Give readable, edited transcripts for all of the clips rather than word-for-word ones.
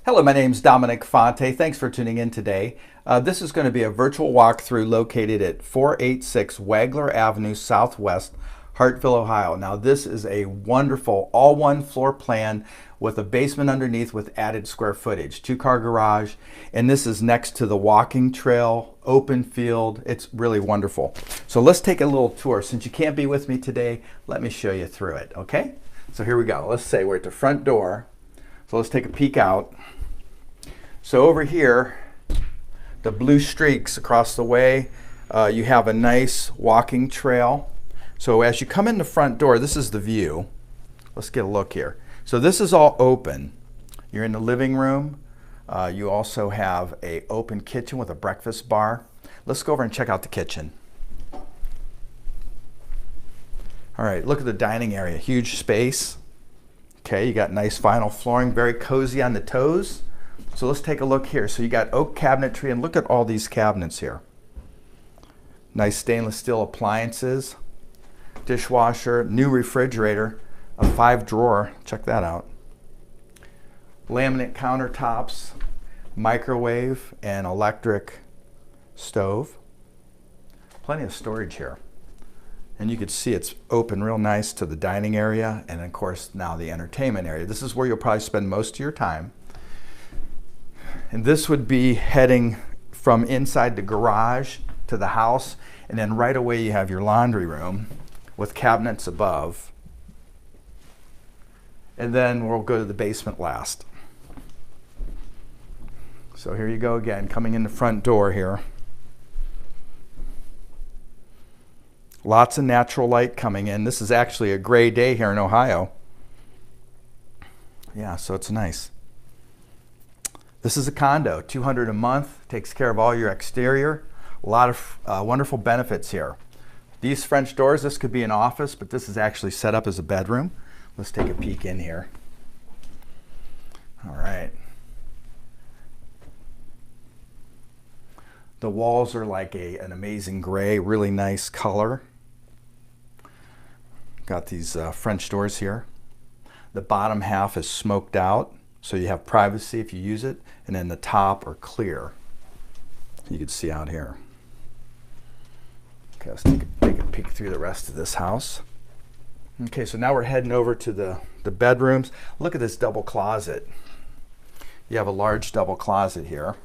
Hello, my name's Dominic Fonte. Thanks for tuning in today. This is going to be a virtual walkthrough located at 486 Wagler Avenue Southwest, Hartville, Ohio. Now, this is a wonderful all-one floor plan with a basement underneath with added square footage, two-car garage, and this is next to the walking trail, open field. It's really wonderful. So let's take a little tour. Since you can't be with me today, let me show you through it, okay? So here we go. Let's say we're at the front door. So let's take a peek out. So over here, the blue streaks across the way, you have a nice walking trail. So as you come in the front door, this is the view. Let's get a look here. So this is all open. You're in the living room. You also have an open kitchen with a breakfast bar. Let's go over and check out the kitchen. All right, look at the dining area, huge space. Okay, you got nice vinyl flooring, very cozy on the toes. So let's take a look here. So you got oak cabinetry, and look at all these cabinets here. Nice stainless steel appliances, dishwasher, new refrigerator, a 5-drawer, check that out. Laminate countertops, microwave and electric stove. Plenty of storage here. And you can see it's open real nice to the dining area and of course now the entertainment area. This is where you'll probably spend most of your time. And this would be heading from inside the garage to the house, and then right away you have your laundry room with cabinets above. And then we'll go to the basement last. So here you go again, coming in the front door here. Lots of natural light coming in. This is actually a gray day here in Ohio. Yeah, so it's nice. This is a condo, $200 a month, takes care of all your exterior. A lot of wonderful benefits here. These French doors, this could be an office, but this is actually set up as a bedroom. Let's take a peek in here. All right. The walls are like an amazing gray, really nice color. Got these French doors here. The bottom half is smoked out, so you have privacy if you use it, and then the top are clear. You can see out here. Okay, let's take a peek through the rest of this house. Okay, so now we're heading over to the bedrooms. Look at this double closet. You have a large double closet here.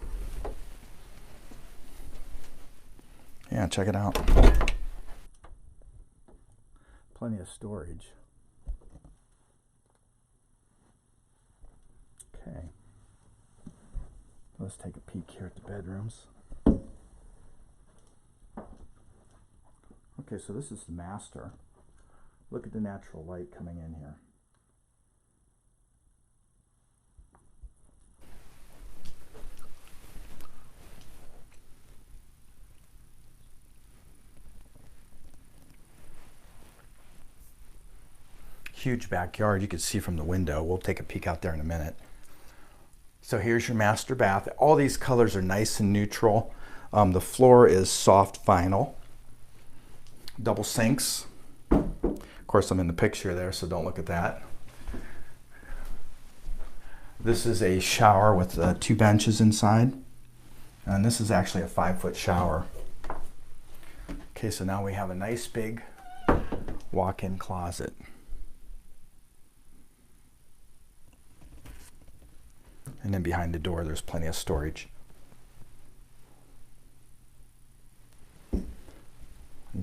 Yeah, check it out. Plenty of storage. Okay. Let's take a peek here at the bedrooms. Okay, so this is the master. Look at the natural light coming in here. Huge backyard you can see from the window. We'll take a peek out there in a minute. So here's your master bath. All these colors are nice and neutral. The floor is soft vinyl. Double sinks. Of course, I'm in the picture there, so don't look at that. This is a shower with 2 benches inside. And this is actually a 5-foot shower. Okay, so now we have a nice big walk-in closet. And then behind the door, there's plenty of storage. You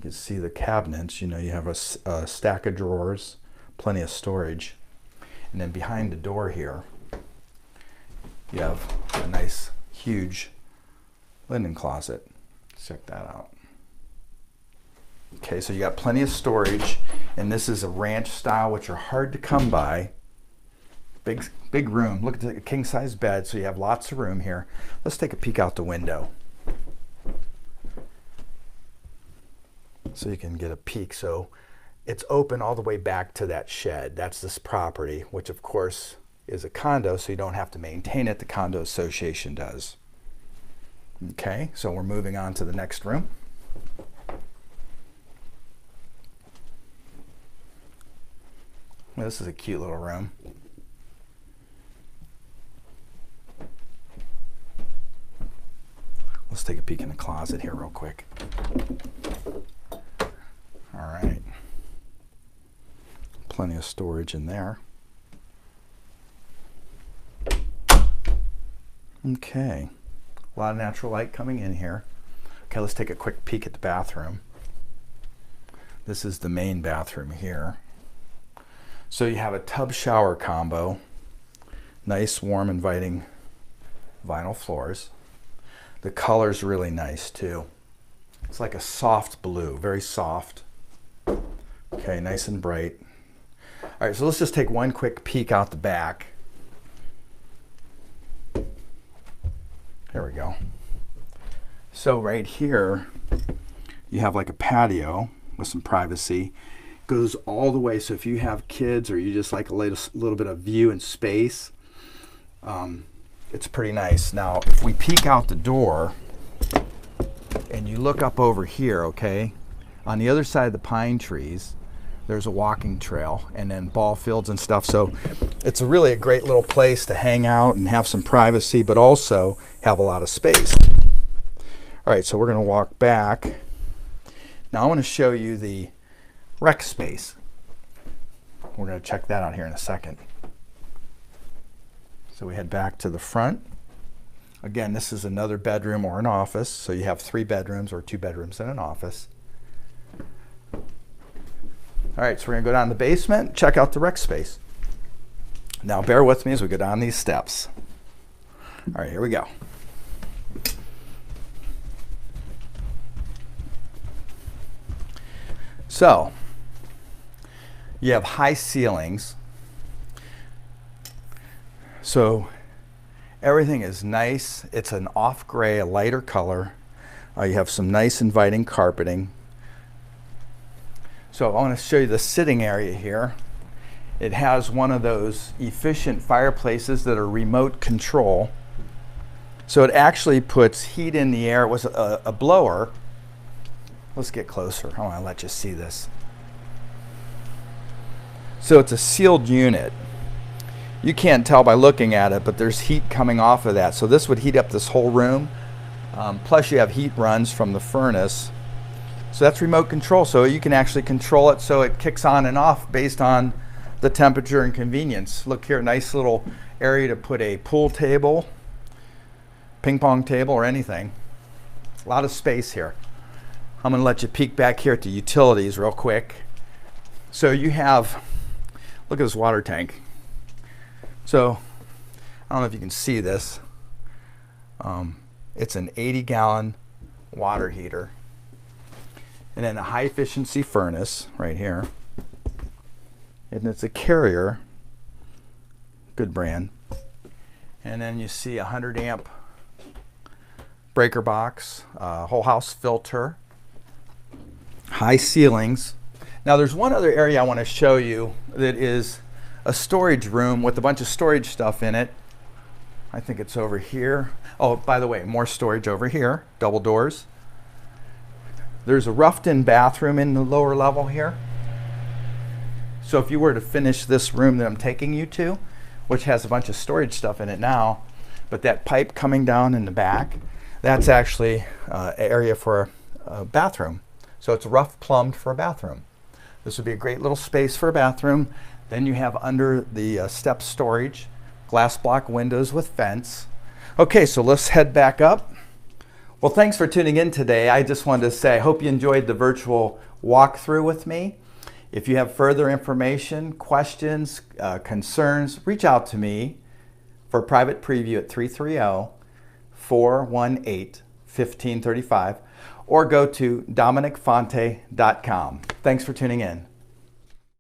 can see the cabinets. You know, you have a stack of drawers, plenty of storage. And then behind the door here, you have a nice, huge linen closet. Check that out. Okay, so you got plenty of storage, and this is a ranch style, which are hard to come by. Big room. Look at the king-size bed, so you have lots of room here. Let's take a peek out the window so you can get a peek. So it's open all the way back to that shed. That's this property, which of course is a condo, so you don't have to maintain it. The condo association does. Okay, so we're moving on to the next room. This is a cute little room. take a peek in the closet here real quick. All right. Plenty of storage in there. Okay. A lot of natural light coming in here. Okay, let's take a quick peek at the bathroom. This is the main bathroom here. So you have a tub shower combo. Nice, warm, inviting vinyl floors. The color's really nice too. It's like a soft blue, very soft. Okay, nice and bright. All right, so let's just take one quick peek out the back. There we go. So right here, you have like a patio with some privacy. Goes all the way, so if you have kids or you just like a little bit of view and space, it's pretty nice. Now, if we peek out the door and you look up over here, okay, on the other side of the pine trees, there's a walking trail and then ball fields and stuff. So it's really a great little place to hang out and have some privacy, but also have a lot of space. All right, so we're going to walk back. Now I want to show you the rec space. We're going to check that out here in a second. So we head back to the front. Again, this is another bedroom or an office. So you have 3 bedrooms or 2 bedrooms and an office. All right, so we're going to go down the basement, check out the rec space. Now bear with me as we go down these steps. All right, here we go. So you have high ceilings. So everything is nice. It's an off gray, a lighter color. You have some nice inviting carpeting. So I want to show you the sitting area here. It has one of those efficient fireplaces that are remote control. So it actually puts heat in the air. It was a blower. Let's get closer. I want to let you see this. So it's a sealed unit. You can't tell by looking at it, but there's heat coming off of that. So this would heat up this whole room. Plus you have heat runs from the furnace. So that's remote control. So you can actually control it so it kicks on and off based on the temperature and convenience. Look here, nice little area to put a pool table, ping pong table, or anything. A lot of space here. I'm going to let you peek back here at the utilities real quick. So you have, look at this water tank. So I don't know if you can see this. It's an 80-gallon water heater. And then a high efficiency furnace right here. And it's a Carrier, good brand. And then you see a 100 amp breaker box, whole house filter, high ceilings. Now there's one other area I want to show you that is a storage room with a bunch of storage stuff in it. I think it's over here. Oh, by the way, more storage over here, double doors. There's a roughed-in bathroom in the lower level here. So if you were to finish this room that I'm taking you to, which has a bunch of storage stuff in it now, but that pipe coming down in the back, that's actually an area for a bathroom. So it's rough plumbed for a bathroom. This would be a great little space for a bathroom. Then you have under the step storage, glass block windows with fence. Okay, so let's head back up. Well, thanks for tuning in today. I just wanted to say, I hope you enjoyed the virtual walkthrough with me. If you have further information, questions, concerns, reach out to me for a private preview at 330-418-1535 or go to dominicfonte.com. Thanks for tuning in.